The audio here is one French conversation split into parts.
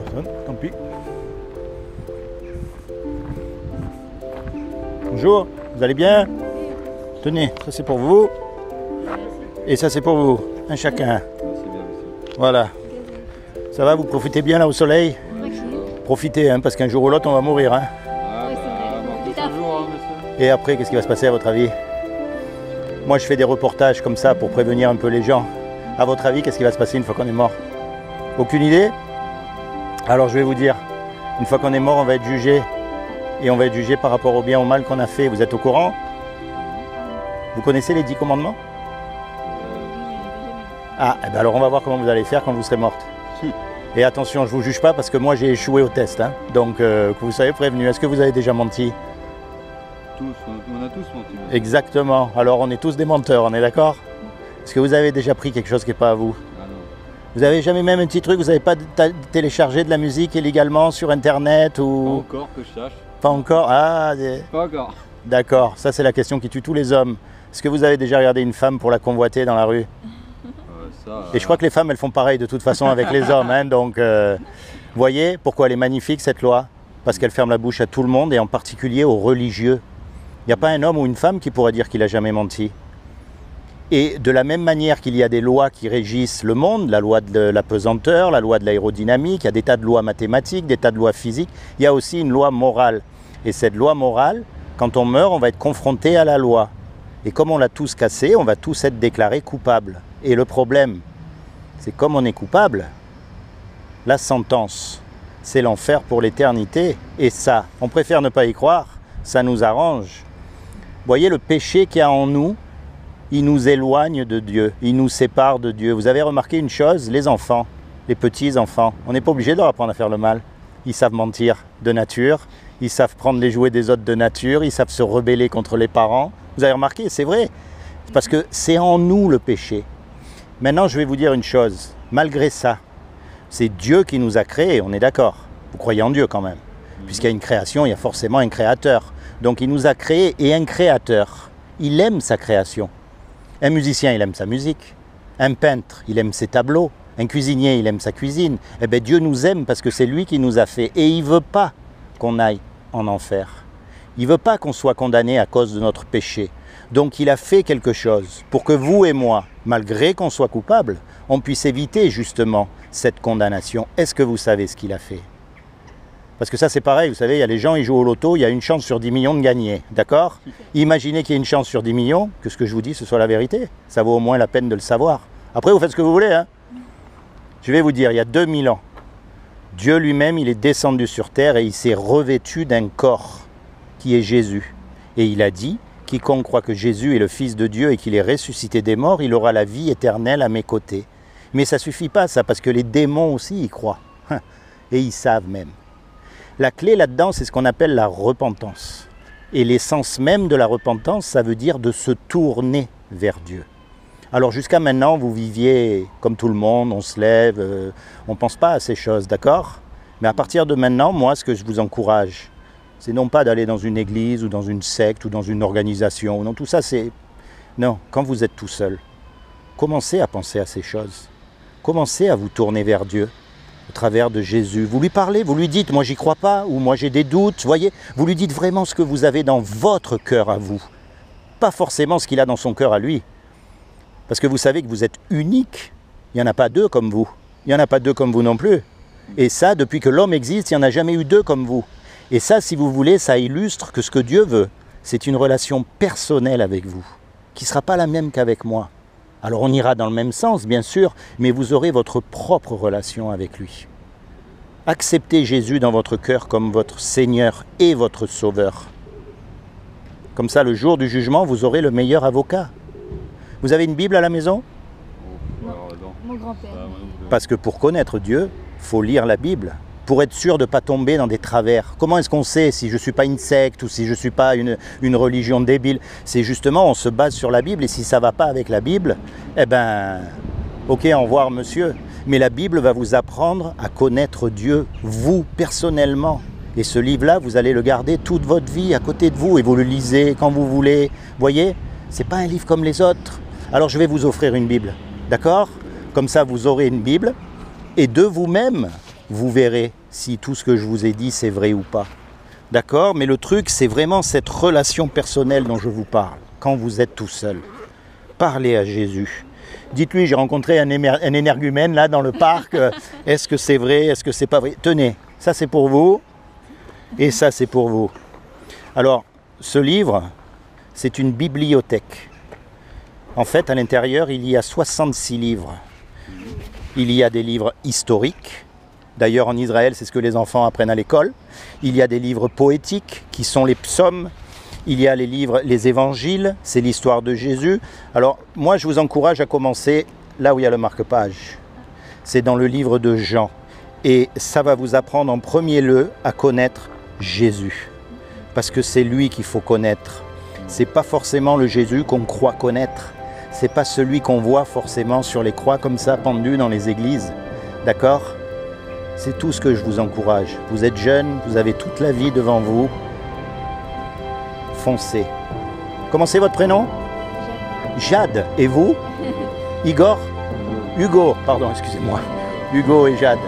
Personne, tant pis. Bonjour, vous allez bien? Tenez, ça c'est pour vous. Et ça c'est pour vous, un chacun. Voilà. Ça va, vous profitez bien là au soleil? Profitez, hein, parce qu'un jour ou l'autre on va mourir. Hein. Et après, qu'est-ce qui va se passer à votre avis? Moi je fais des reportages comme ça pour prévenir un peu les gens. À votre avis, qu'est-ce qui va se passer une fois qu'on est mort? Aucune idée? Alors je vais vous dire, une fois qu'on est mort, on va être jugé. Et on va être jugé par rapport au bien ou au mal qu'on a fait. Vous êtes au courant? Vous connaissez les 10 commandements? Ah, eh ben alors on va voir comment vous allez faire quand vous serez morte. Et attention, je ne vous juge pas parce que moi j'ai échoué au test. Hein. Donc que vous soyez prévenu. Est-ce que vous avez déjà menti? Tous, on a tous menti. Exactement. Alors on est tous des menteurs, on est d'accord? Est-ce que vous avez déjà pris quelque chose qui n'est pas à vous? Ah non. Vous avez jamais même un petit truc, vous n'avez pas téléchargé de la musique illégalement sur internet ou... Pas encore que je sache. Pas encore? Ah, Pas encore. d'accord, ça c'est la question qui tue tous les hommes. Est-ce que vous avez déjà regardé une femme pour la convoiter dans la rue? Et je crois que les femmes elles font pareil de toute façon avec les hommes. Hein, donc, voyez pourquoi elle est magnifique cette loi? Parce qu'elle ferme la bouche à tout le monde et en particulier aux religieux. Il n'y a pas un homme ou une femme qui pourra dire qu'il n'a jamais menti. Et de la même manière qu'il y a des lois qui régissent le monde, la loi de la pesanteur, la loi de l'aérodynamique, il y a des tas de lois mathématiques, des tas de lois physiques, il y a aussi une loi morale. Et cette loi morale, quand on meurt, on va être confronté à la loi. Et comme on l'a tous cassé, on va tous être déclarés coupables. Et le problème, c'est comme on est coupable, la sentence, c'est l'enfer pour l'éternité. Et ça, on préfère ne pas y croire, ça nous arrange. Vous voyez, le péché qu'il y a en nous, il nous éloigne de Dieu, il nous sépare de Dieu. Vous avez remarqué une chose, les enfants, les petits-enfants, on n'est pas obligé de leur apprendre à faire le mal. Ils savent mentir de nature, ils savent prendre les jouets des autres de nature, ils savent se rebeller contre les parents. Vous avez remarqué, c'est vrai, parce que c'est en nous le péché. Maintenant, je vais vous dire une chose, malgré ça, c'est Dieu qui nous a créés, on est d'accord. Vous croyez en Dieu quand même. Puisqu'il y a une création, il y a forcément un créateur. Donc il nous a créés et un créateur, il aime sa création. Un musicien, il aime sa musique. Un peintre, il aime ses tableaux. Un cuisinier, il aime sa cuisine. Eh bien, Dieu nous aime parce que c'est lui qui nous a fait. Et il ne veut pas qu'on aille en enfer. Il ne veut pas qu'on soit condamné à cause de notre péché. Donc il a fait quelque chose pour que vous et moi, malgré qu'on soit coupable, on puisse éviter justement cette condamnation. Est-ce que vous savez ce qu'il a fait? Parce que ça c'est pareil, vous savez, il y a les gens, ils jouent au loto, il y a une chance sur 10 millions de gagner, d'accord? Imaginez qu'il y ait une chance sur 10 millions, que ce que je vous dis ce soit la vérité. Ça vaut au moins la peine de le savoir. Après vous faites ce que vous voulez, hein? Je vais vous dire, il y a 2000 ans, Dieu lui-même, il est descendu sur terre et il s'est revêtu d'un corps qui est Jésus. Et il a dit, quiconque croit que Jésus est le Fils de Dieu et qu'il est ressuscité des morts, il aura la vie éternelle à mes côtés. Mais ça ne suffit pas ça, parce que les démons aussi y croient. Et ils savent même. La clé là-dedans, c'est ce qu'on appelle la repentance. Et l'essence même de la repentance, ça veut dire de se tourner vers Dieu. Alors jusqu'à maintenant, vous viviez comme tout le monde, on se lève, on ne pense pas à ces choses, d'accord? Mais à partir de maintenant, moi, ce que je vous encourage, c'est non pas d'aller dans une église ou dans une secte ou dans une organisation. Non, tout ça, c'est... Non, quand vous êtes tout seul, commencez à penser à ces choses. Commencez à vous tourner vers Dieu au travers de Jésus. Vous lui parlez, vous lui dites, moi j'y crois pas, ou moi j'ai des doutes, voyez. Vous lui dites vraiment ce que vous avez dans votre cœur à vous. Pas forcément ce qu'il a dans son cœur à lui. Parce que vous savez que vous êtes unique. Il n'y en a pas deux comme vous. Il n'y en a pas deux comme vous non plus. Et ça, depuis que l'homme existe, il n'y en a jamais eu deux comme vous. Et ça, si vous voulez, ça illustre que ce que Dieu veut, c'est une relation personnelle avec vous, qui ne sera pas la même qu'avec moi. Alors on ira dans le même sens, bien sûr, mais vous aurez votre propre relation avec lui. Acceptez Jésus dans votre cœur comme votre Seigneur et votre Sauveur. Comme ça, le jour du jugement, vous aurez le meilleur avocat. Vous avez une Bible à la maison? Non, mon grand-père. Parce que pour connaître Dieu, il faut lire la Bible. Pour être sûr de ne pas tomber dans des travers. Comment est-ce qu'on sait si je ne suis pas une secte ou si je ne suis pas une religion débile? C'est justement, on se base sur la Bible et si ça ne va pas avec la Bible, eh ben, ok, au revoir monsieur. Mais la Bible va vous apprendre à connaître Dieu, vous, personnellement. Et ce livre-là, vous allez le garder toute votre vie à côté de vous et vous le lisez quand vous voulez. Vous voyez, ce n'est pas un livre comme les autres. Alors je vais vous offrir une Bible, d'accord? Comme ça, vous aurez une Bible. Et de vous-même, vous verrez si tout ce que je vous ai dit, c'est vrai ou pas. D'accord? Mais le truc, c'est vraiment cette relation personnelle dont je vous parle. Quand vous êtes tout seul, parlez à Jésus. Dites-lui, j'ai rencontré un énergumène là dans le parc. Est-ce que c'est vrai? Est-ce que c'est pas vrai? Tenez, ça c'est pour vous. Et ça c'est pour vous. Alors, ce livre, c'est une bibliothèque. En fait, à l'intérieur, il y a 66 livres. Il y a des livres historiques. D'ailleurs, en Israël, c'est ce que les enfants apprennent à l'école. Il y a des livres poétiques, qui sont les psaumes. Il y a les livres, les évangiles, c'est l'histoire de Jésus. Alors, moi, je vous encourage à commencer là où il y a le marque-page. C'est dans le livre de Jean. Et ça va vous apprendre en premier lieu à connaître Jésus. Parce que c'est lui qu'il faut connaître. C'est pas forcément le Jésus qu'on croit connaître. C'est pas celui qu'on voit forcément sur les croix comme ça, pendues dans les églises. D'accord ? C'est tout ce que je vous encourage. Vous êtes jeune, vous avez toute la vie devant vous. Foncez. Comment c'est votre prénom? Jade. Et vous? Igor? Hugo, pardon, excusez-moi. Hugo et Jade.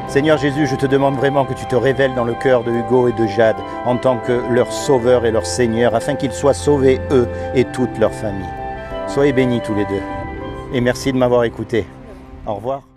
Seigneur Jésus, je te demande vraiment que tu te révèles dans le cœur de Hugo et de Jade en tant que leur sauveur et leur Seigneur, afin qu'ils soient sauvés, eux et toute leur famille. Soyez bénis tous les deux. Et merci de m'avoir écouté. Au revoir.